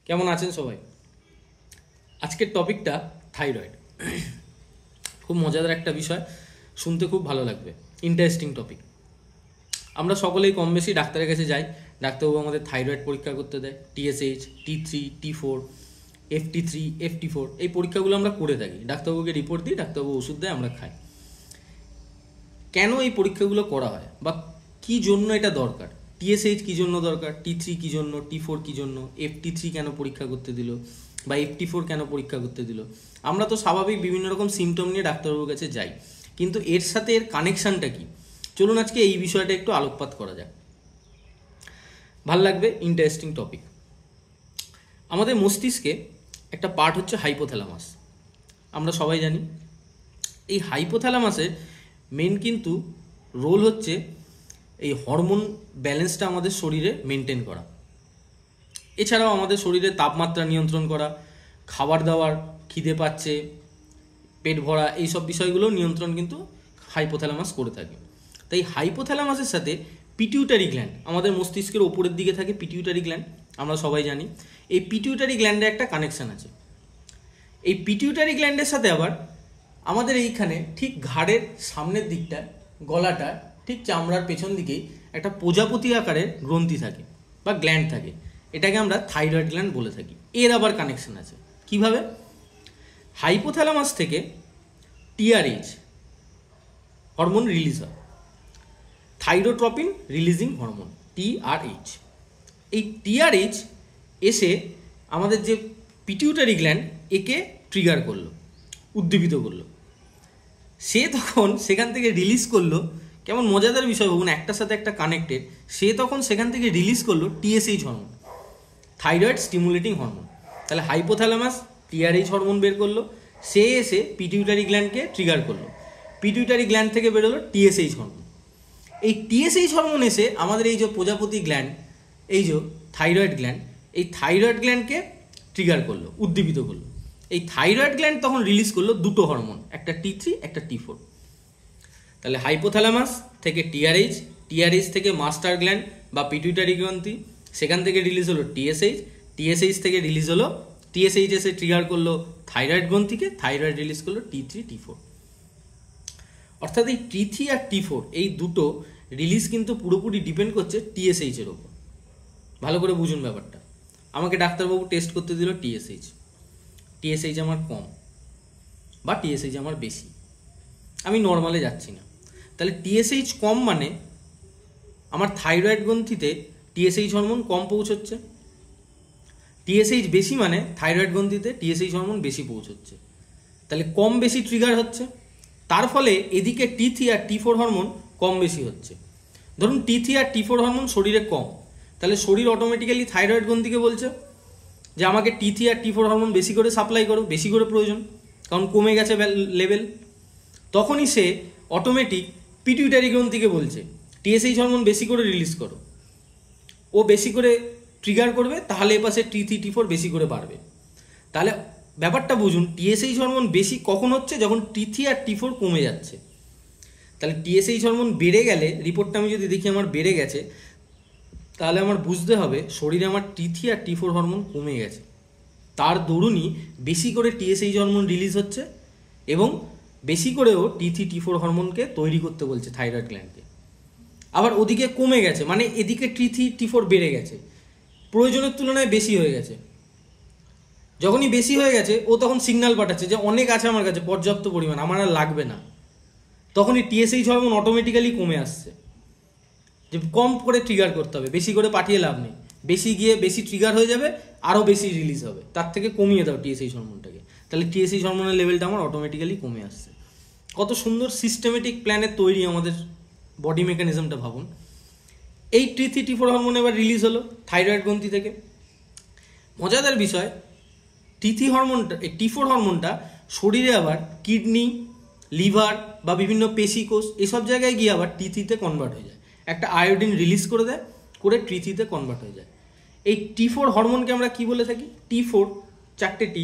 কেমন আছেন সবাই? আজকের টপিকটা থাইরয়েড। খুব মজাদার একটা বিষয়, শুনতে খুব ভালো লাগবে, ইন্টারেস্টিং টপিক। আমরা সকলেই কম বেশি ডাক্তারের কাছে যাই, ডাক্তারবাবু আমাদের থাইরয়েড পরীক্ষা করতে দেয়। TSH, T3, T4, FT3, FT4 এই পরীক্ষাগুলো আমরা করে থাকি। ডাক্তারবাবুকে রিপোর্ট দিই, ডাক্তারবাবু ওষুধ দেয়, আমরা খাই। কেন এই পরীক্ষাগুলো করা হয় বা কি জন্য এটা দরকার? TSH কি জন্য দরকার, T3 কি জন্য, T4 কি জন্য, FT3 কেন পরীক্ষা করতে দিল বা FT4 কেন পরীক্ষা করতে দিল? আমরা তো স্বাভাবিক বিভিন্ন রকম সিমটম নিয়ে ডাক্তারবাবুর কাছে যাই, কিন্তু এর সাথে এর কানেকশানটা কি? চলুন আজকে এই বিষয়টা একটু আলোকপাত করা যাক, ভাল লাগবে, ইন্টারেস্টিং টপিক। আমাদের মস্তিষ্কে একটা পার্ট হচ্ছে হাইপোথ্যালামাস, আমরা সবাই জানি। এই হাইপোথ্যালামাসের মেন কিন্তু রোল হচ্ছে এই হরমোন ব্যালেন্সটা আমাদের শরীরে মেনটেন করা, এছাড়াও আমাদের শরীরে তাপমাত্রা নিয়ন্ত্রণ করা, খাবার দাবার, খিদে পাচ্ছে, পেট ভরা, এইসব বিষয়গুলো নিয়ন্ত্রণ কিন্তু হাইপোথ্যালামাস করে থাকে। তাই হাইপোথ্যালামাসের সাথে পিটিউটারি গ্ল্যান্ড, আমাদের মস্তিষ্কের ওপরের দিকে থাকে পিটিউটারি গ্ল্যান্ড, আমরা সবাই জানি। এই পিটিউটারি গ্ল্যান্ডে একটা কানেকশান আছে। এই পিটিউটারি গ্ল্যান্ডের সাথে আবার আমাদের এইখানে ঠিক ঘাড়ের সামনের দিকটা, গলাটা ঠিক চামড়ার পেছন দিকেই একটা প্রজাপতি আকারের গ্রন্থি থাকে বা গ্ল্যান্ড থাকে, এটাকে আমরা থাইরয়েড গ্ল্যান্ড বলে থাকি। এর আবার কানেকশন আছে কিভাবে? হাইপোথ্যালামাস থেকে TRH হরমোন রিলিজ হয়, থাইরোট্রপিন রিলিজিং হরমোন, TRH। এই TRH এসে আমাদের যে পিটিউটারি গ্ল্যান্ড, একে ট্রিগার করলো, উদ্দীপিত করলো। সে তখন সেখান থেকে রিলিজ করলো, কেমন মজাদার বিষয় ভাবুন, একটার সাথে একটা কানেক্টেড। সে তখন সেখান থেকে রিলিজ করলো TSH hormone, thyroid stimulating hormone. তাহলে হাইপোথ্যালামাস TRH হরমোন বের করলো, সে এসে পিটিউটারি গ্ল্যান্ডকে ট্রিগার করলো, পিটিউটারি গ্ল্যান্ড থেকে বেরোলো TSH হরমোন। এই TSH হরমোন এসে আমাদের এই যে প্রজাপতি গ্ল্যান্ড, এই যে থাইরয়েড গ্ল্যান্ড, এই থাইরয়েড গ্ল্যান্ডকে ট্রিগার করলো, উদ্দীপিত করলো। এই থাইরয়েড গ্ল্যান্ড তখন রিলিজ করলো দুটো হরমোন, একটা T3 একটা T4। তাহলে হাইপোথ্যালামাস থেকে TRH থেকে মাস্টার গ্ল্যান্ড বা পিটুইটারি গ্রন্থি, সেখান থেকে রিলিজ হলো TSH থেকে রিলিজ হলো, TSH এসে ট্রিগার করলো থাইরয়েড গ্রন্থিকে, থাইরয়েড রিলিজ করলো T3 T4। অর্থাৎ এই T3 আর T4 এই দুটো রিলিজ কিন্তু পুরোপুরি ডিপেন্ড করছে TSH এর ওপর। ভালো করে বুঝুন ব্যাপারটা। আমাকে ডাক্তারবাবু টেস্ট করতে দিল TSH আমার কম বা TSH আমার বেশি, আমি নর্মালে যাচ্ছি না। তাহলে TSH কম মানে আমার থাইরয়েড গ্রন্থিতে TSH হরমোন কম পৌঁছচ্ছে, TSH বেশি মানে থাইরয়েড গ্রন্থিতে TSH হরমোন বেশি পৌঁছচ্ছে। তাহলে কম বেশি ট্রিগার হচ্ছে, তার ফলে এদিকে T3 আর T4 হরমোন কম বেশি হচ্ছে। ধরুন T3 আর T4 হরমোন শরীরে কম, তাহলে শরীর অটোমেটিক্যালি থাইরয়েড গ্রন্থিকে বলছে যে আমাকে T3 আর T4 হরমোন বেশি করে সাপ্লাই করো, বেশি করে প্রয়োজন, কারণ কমে গেছে লেভেল। তখনই সে অটোমেটিক পিটিউটারি গ্রন্থিকে বলছে TSH হরমোন বেশি করে রিলিজ করো, ও বেশি করে ট্রিগার করবে, তাহলে এপাশে T3 T4 বেশি করে বাড়বে। তাহলে ব্যাপারটা বুঝুন, TSH হরমোন বেশি কখন হচ্ছে? যখন T3 আর T4 কমে যাচ্ছে। তাহলে TSH হরমোন বেড়ে গেলে, রিপোর্টটা আমি যদি দেখি আমার বেড়ে গেছে, তাহলে আমার বুঝতে হবে শরীরে আমার T3 আর T4 হরমোন কমে গেছে, তার দরুনই বেশি করে TSH হরমোন রিলিজ হচ্ছে এবং বেশি করেও T3 T4 হরমোনকে তৈরি করতে বলছে থাইরয়েড গ্ল্যান্ডকে। আবার ওদিকে কমে গেছে মানে এদিকে T3 T4 বেড়ে গেছে, প্রয়োজনের তুলনায় বেশি হয়ে গেছে। যখনই বেশি হয়ে গেছে, ও তখন সিগন্যাল পাঠাচ্ছে যে অনেক আছে আমার কাছে, পর্যাপ্ত পরিমাণ, আমার আর লাগবে না। তখনই TSH হরমোন অটোমেটিক্যালি কমে আসছে, যে কম করে ট্রিগার করতে হবে, বেশি করে পাঠিয়ে লাভ নেই, বেশি গিয়ে বেশি ট্রিগার হয়ে যাবে, আরও বেশি রিলিজ হবে, তার থেকে কমিয়ে দাও TSH হরমোনটাকে। তাহলে TSH হরমোনের লেভেলটা আমার অটোমেটিক্যালি কমে আসছে। কত সুন্দর সিস্টেমেটিক প্ল্যানের তৈরি আমাদের বডি মেকানিজমটা ভাবুন। এই T3 T4 হরমোন এবার রিলিজ হলো থাইরয়েড গ্রন্থি থেকে। মজাদার বিষয়, T3 হরমোনটা, এই T4 হরমোনটা শরীরে আবার কিডনি, লিভার বা বিভিন্ন পেশিকোষ এসব জায়গায় গিয়ে আবার T3-তে কনভার্ট হয়ে যায়, একটা আয়োডিন রিলিজ করে দেয়, করে T3-তে কনভার্ট হয়ে যায়। এই T4 হরমোনকে আমরা কি বলে থাকি? T4 চারটে T,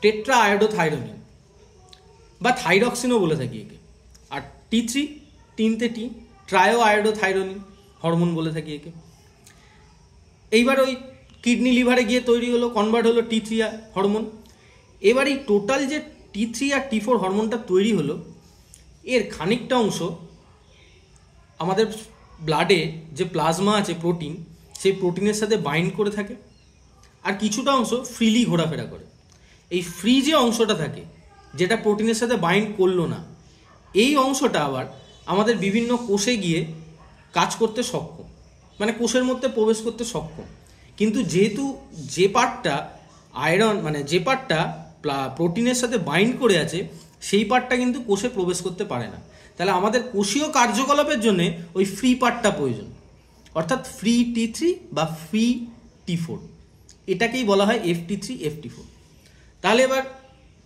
টেট্রা আয়োডোথাইরোনিন বা থাইরক্সিনও বলে থাকি একে। আর T3 তিনটে T, ট্রায়ো আয়োডোথাইরোনিন হরমোন বলে থাকি একে। এইবার ওই কিডনি লিভারে গিয়ে তৈরি হলো, কনভার্ট হলো T3 হরমোন। এবার এই টোটাল যে T3 আর T4 হরমোনটা তৈরি হলো, এর খানিকটা অংশ আমাদের ব্লাডে যে প্লাজমা আছে প্রোটিন, সেই প্রোটিনের সাথে বাইন্ড করে থাকে, আর কিছুটা অংশ ফ্রিলি ঘোরাফেরা করে। এই ফ্রি যে অংশটা থাকে, যেটা প্রোটিনের সাথে বাইন্ড করলো না, এই অংশটা আবার আমাদের বিভিন্ন কোষে গিয়ে কাজ করতে সক্ষম, মানে কোষের মধ্যে প্রবেশ করতে সক্ষম। কিন্তু যেহেতু যে পার্টটা আয়রন, মানে যে পার্টটা প্রোটিনের সাথে বাইন্ড করে আছে, সেই পার্টটা কিন্তু কোষে প্রবেশ করতে পারে না। তাহলে আমাদের কোষীয় কার্যকলাপের জন্য ওই ফ্রি পার্টটা প্রয়োজন, অর্থাৎ ফ্রি T3 বা ফ্রি T4, এটাকেই বলা হয় FT3 FT4। তাহলে এবার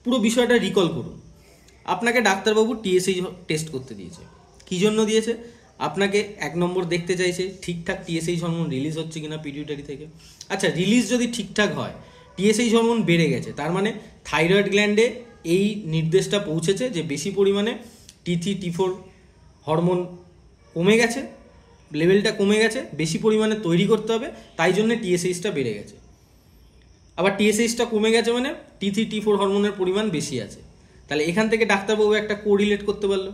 পুরো বিষয়টা রিকল করুন। আপনাকে ডাক্তারবাবু TSH টেস্ট করতে দিয়েছে। কী জন্য দিয়েছে? আপনাকে 1 নম্বর দেখতে চাইছে ঠিকঠাক TSH হরমোন রিলিজ হচ্ছে কিনা পিটিউটারি থেকে। আচ্ছা, রিলিজ যদি ঠিকঠাক হয়, TSH হরমোন বেড়ে গেছে, তার মানে থাইরয়েড গ্ল্যান্ডে এই নির্দেশটা পৌঁছেছে যে বেশি পরিমাণে T3 T4 হরমোন কমে গেছে, লেভেলটা কমে গেছে, বেশি পরিমাণে তৈরি করতে হবে, তাই জন্য TSHটা বেড়ে গেছে। আবার TSHটা কমে গেছে মানে T3 T4 হরমোনের পরিমাণ বেশি আছে। তাহলে এখান থেকে ডাক্তারবাবু একটা কোরিলেট করতে পারলো।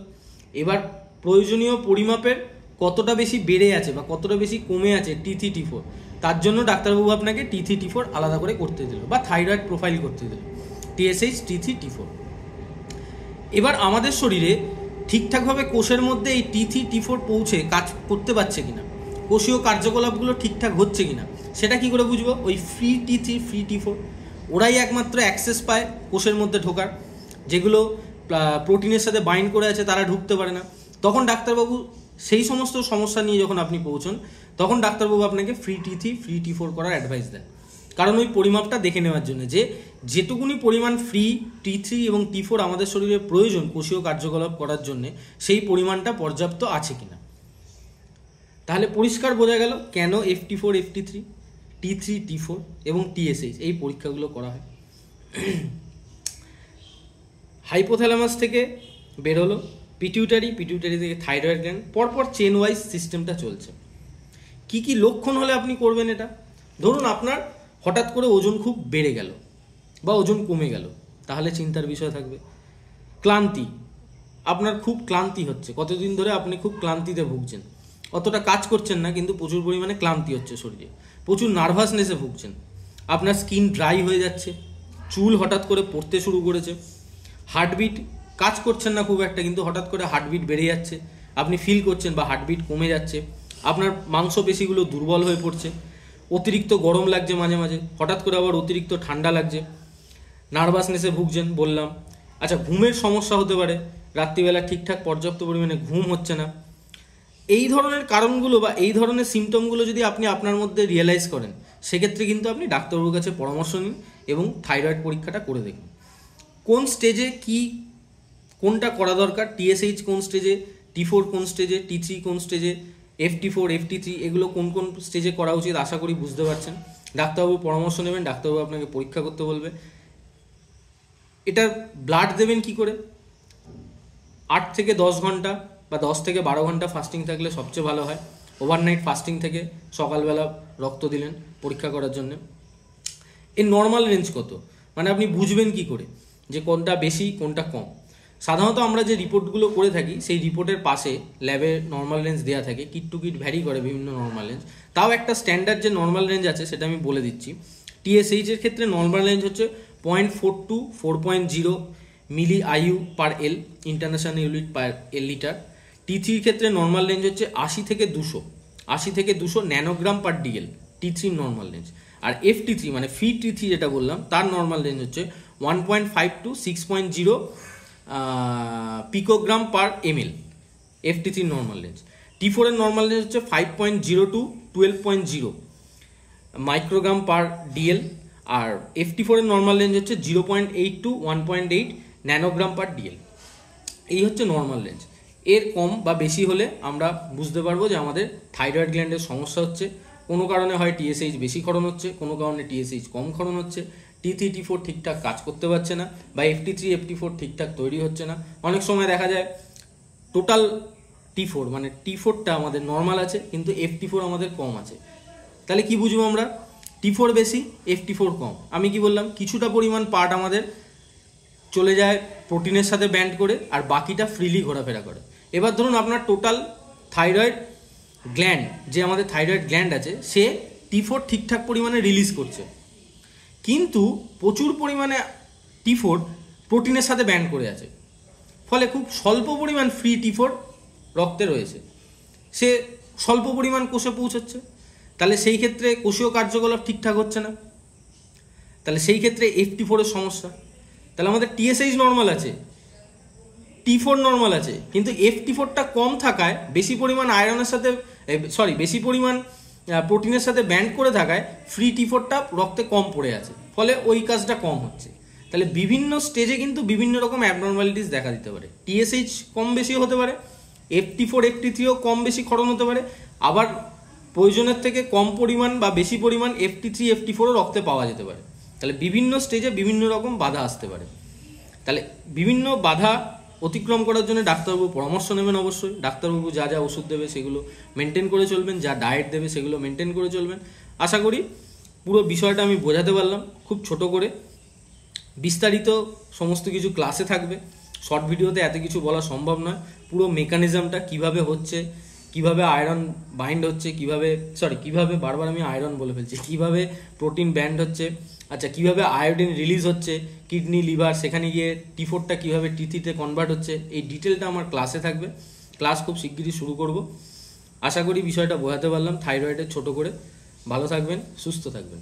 এবার প্রয়োজনীয় পরিমাপের কতটা বেশি বেড়ে আছে বা কতটা বেশি কমে আছে T3 T4, তার জন্য ডাক্তারবাবু আপনাকে T3 T4 আলাদা করে করতে দিল বা থাইরয়েড প্রোফাইল করতে দিল, TSH T3 T4। এবার আমাদের শরীরে ঠিকঠাকভাবে কোষের মধ্যে এই T3 T4 পৌঁছে কাজ করতে পারছে কিনা, কোষীয় কার্যকলাপগুলো ঠিকঠাক হচ্ছে কিনা, সেটা কি করে বুঝবো? ওই ফ্রি T3 ফ্রি T4 ওরাই একমাত্র অ্যাক্সেস পায় কোষের মধ্যে ঢোকার, যেগুলো প্রোটিনের সাথে বাইন্ড করে আছে তারা ঢুকতে পারে না। তখন ডাক্তারবাবু সেই সমস্ত সমস্যা নিয়ে যখন আপনি পৌঁছন, তখন ডাক্তারবাবু আপনাকে ফ্রি T3 ফ্রি T4 করার অ্যাডভাইস দেন। কারণ ওই পরিমাপটা দেখে নেওয়ার জন্য যে যেটুকুনি পরিমাণ ফ্রি T3 এবং T4 আমাদের শরীরে প্রয়োজন কোষীয় কার্যকলাপ করার জন্য, সেই পরিমাণটা পর্যাপ্ত আছে কিনা। তাহলে পরিষ্কার বোঝা গেল কেন FT4 FT3 T3 T4 এবং TSH এই পরীক্ষাগুলো করা হয়। হাইপোথ্যালামাস থেকে বেরোলো পিটিউটারি, পিটিউটারি থেকে থাইরয়েড গ্ল্যান্ড, পরপর চেন ওয়াইজ সিস্টেমটা চলছে। কি কি লক্ষণ হলে আপনি করবেন এটা? ধরুন আপনার হঠাৎ করে ওজন খুব বেড়ে গেল বা ওজন কমে গেল, তাহলে চিন্তার বিষয় থাকবে। ক্লান্তি, আপনার খুব ক্লান্তি হচ্ছে, কতদিন ধরে আপনি খুব ক্লান্তিতে ভুগছেন, অতটা কাজ করছেন না কিন্তু প্রচুর পরিমাণে ক্লান্তি হচ্ছে শরীরে, প্রচুর নার্ভাসনেসে ভুগছেন, আপনার স্কিন ড্রাই হয়ে যাচ্ছে, চুল হঠাৎ করে পড়তে শুরু করেছে, হার্টবিট কাজ করছেন না খুব একটা কিন্তু হঠাৎ করে হার্টবিট বেড়ে যাচ্ছে, আপনি ফিল করছেন বা হার্টবিট কমে যাচ্ছে, আপনার মাংসপেশিগুলো দুর্বল হয়ে পড়ছে, অতিরিক্ত গরম লাগছে মাঝে মাঝে, হঠাৎ করে আবার অতিরিক্ত ঠান্ডা লাগছে, নার্ভাসনেসে ভুগছেন বললাম। আচ্ছা, ঘুমের সমস্যা হতে পারে, রাত্রিবেলা ঠিকঠাক পর্যাপ্ত পরিমাণে ঘুম হচ্ছে না। এই ধরনের কারণগুলো বা এই ধরনের সিমটমগুলো যদি আপনি আপনার মধ্যে রিয়েলাইজ করেন, সেক্ষেত্রে কিন্তু আপনি ডাক্তারবাবুর কাছে পরামর্শ নিন এবং থাইরয়েড পরীক্ষাটা করে দেখুন। কোন স্টেজে কি কোনটা করা দরকার, TSH কোন স্টেজে, T4 কোন স্টেজে, T3 কোন স্টেজে, FT4 FT3 এগুলো কোন কোন স্টেজে করা উচিত, আশা করি বুঝতে পারছেন। ডাক্তারবাবু পরামর্শ নেবেন, ডাক্তারবাবু আপনাকে পরীক্ষা করতে বলবে। এটার ব্লাড দেবেন কি করে? 8 থেকে 10 ঘন্টা বা 10 থেকে 12 ঘন্টা ফাস্টিং থাকলে সবচেয়ে ভালো হয়। ওভারনাইট ফাস্টিং থেকে সকালবেলা রক্ত দিলেন পরীক্ষা করার জন্য। এর নর্মাল রেঞ্জ কত, মানে আপনি বুঝবেন কি করে যে কোনটা বেশি কোনটা কম? সাধারণত আমরা যে রিপোর্টগুলো করে থাকি সেই রিপোর্টের পাশে ল্যাবে নর্মাল রেঞ্জ দেওয়া থাকে, কিট টু কিট ভ্যারি করে বিভিন্ন নর্মাল রেঞ্জ, তাও একটা স্ট্যান্ডার্ড যে নর্মাল রেঞ্জ আছে সেটা আমি বলে দিচ্ছি। TSH এর ক্ষেত্রে নর্মাল রেঞ্জ হচ্ছে 0.4 to 4.0 milli IU per L, international unit per L litre. T3 এর ক্ষেত্রে নর্মাল রেঞ্জ হচ্ছে 80 থেকে 200 nanogram per DL, T3 normal range. আর FT3 মানে ফ্রি T3 যেটা বললাম, তার নর্মাল রেঞ্জ হচ্ছে 1.5 to 6.0 picogram per ml, FT3 normal range. T4 এর নর্মাল রেঞ্জ হচ্ছে 5.0 to 12.0 মাইক্রোগ্রাম পার ডিএল। আর FT4 এর নর্মাল রেঞ্জ হচ্ছে 0.8 to 1.8 ন্যানোগ্রাম পার ডিএল। এই হচ্ছে নর্মাল রেঞ্জ। এর কম বা বেশি হলে আমরা বুঝতে পারবো যে আমাদের থাইরয়েড গ্ল্যান্ডের সমস্যা হচ্ছে। কোনো কারণে হয় TSH বেশি ক্ষরণ হচ্ছে, কোনো কারণে TSH কম ক্ষরণ হচ্ছে, T3 T4 ঠিকঠাক কাজ করতে পারছে না, বা FT3 FT4 ঠিকঠাক তৈরি হচ্ছে না। অনেক সময় দেখা যায় টোটাল T4 মানে T4টা আমাদের নর্মাল আছে কিন্তু FT4 আমাদের কম আছে। তাহলে কি বুঝবো আমরা? T4 বেশি, FT4 কম। আমি কি বললাম, কিছুটা পরিমাণ পার্ট আমাদের চলে যায় প্রোটিনের সাথে ব্যান্ড করে, আর বাকিটা ফ্রিলি ঘোরাফেরা করে। এবার ধরুন আপনার টোটাল থাইরয়েড গ্ল্যান্ড, যে আমাদের থাইরয়েড গ্ল্যান্ড আছে, সে T4 ঠিকঠাক পরিমাণে রিলিজ করছে, কিন্তু প্রচুর পরিমাণে T4 প্রোটিনের সাথে ব্যান্ড করে আছে, ফলে খুব স্বল্প পরিমাণ ফ্রি T4 রক্তে রয়েছে, সে স্বল্প পরিমাণ কোষে পৌঁছচ্ছে। তাহলে সেই ক্ষেত্রে কোষীয় কার্যকলাপ ঠিকঠাক হচ্ছে না, তাহলে সেই ক্ষেত্রে FT4 এর সমস্যা। তাহলে আমাদের TSH নর্মাল আছে, T4 নর্মাল আছে, কিন্তু FT4টা কম থাকায়, বেশি পরিমাণ আয়রনের সাথে বেশি পরিমাণ প্রোটিনের সাথে ব্যান্ড করে থাকায় ফ্রি T4টা রক্তে কম পড়ে আছে, ফলে ওই কাজটা কম হচ্ছে। তাহলে বিভিন্ন স্টেজে কিন্তু বিভিন্ন রকম অ্যাবনর্মালিটিস দেখা দিতে পারে। TSH কম বেশি হতে পারে, FT4 FT3ও কম বেশি ক্ষরণ হতে পারে, আবার প্রয়োজনের থেকে কম পরিমাণ বা বেশি পরিমাণ FT3 FT4ও রক্তে পাওয়া যেতে পারে। তাহলে বিভিন্ন স্টেজে বিভিন্ন রকম বাধা আসতে পারে। তাহলে বিভিন্ন বাধা অতিক্রম করার জন্য ডাক্তারবাবু পরামর্শ নেবেন অবশ্যই। ডাক্তারবাবু যা যা ওষুধ দেবে সেগুলো মেনটেন করে চলবেন, যা ডায়েট দেবে সেগুলো মেনটেন করে চলবেন। আশা করি পুরো বিষয়টা আমি বোঝাতে পারলাম খুব ছোট করে। বিস্তারিত সমস্ত কিছু ক্লাসে থাকবে, শর্ট ভিডিওতে এত কিছু বলা সম্ভব নয়। পুরো মেকানিজমটা কিভাবে হচ্ছে, কিভাবে আয়রন বাইন্ড হচ্ছে, কিভাবে বারবার আমি আয়রন বলে ফেলছি, কিভাবে প্রোটিন ব্যান্ড হচ্ছে, আচ্ছা কিভাবে আয়োডিন রিলিজ হচ্ছে কিডনি লিভার, সেখানে গিয়ে T4টা কিভাবে T3তে কনভার্ট হচ্ছে, এই ডিটেলটা আমার ক্লাসে থাকবে। ক্লাস খুব শিগগিরই শুরু করব। আশা করি বিষয়টা বোঝাতে পারলাম থাইরয়েডের ছোট করে। ভালো থাকবেন, সুস্থ থাকবেন।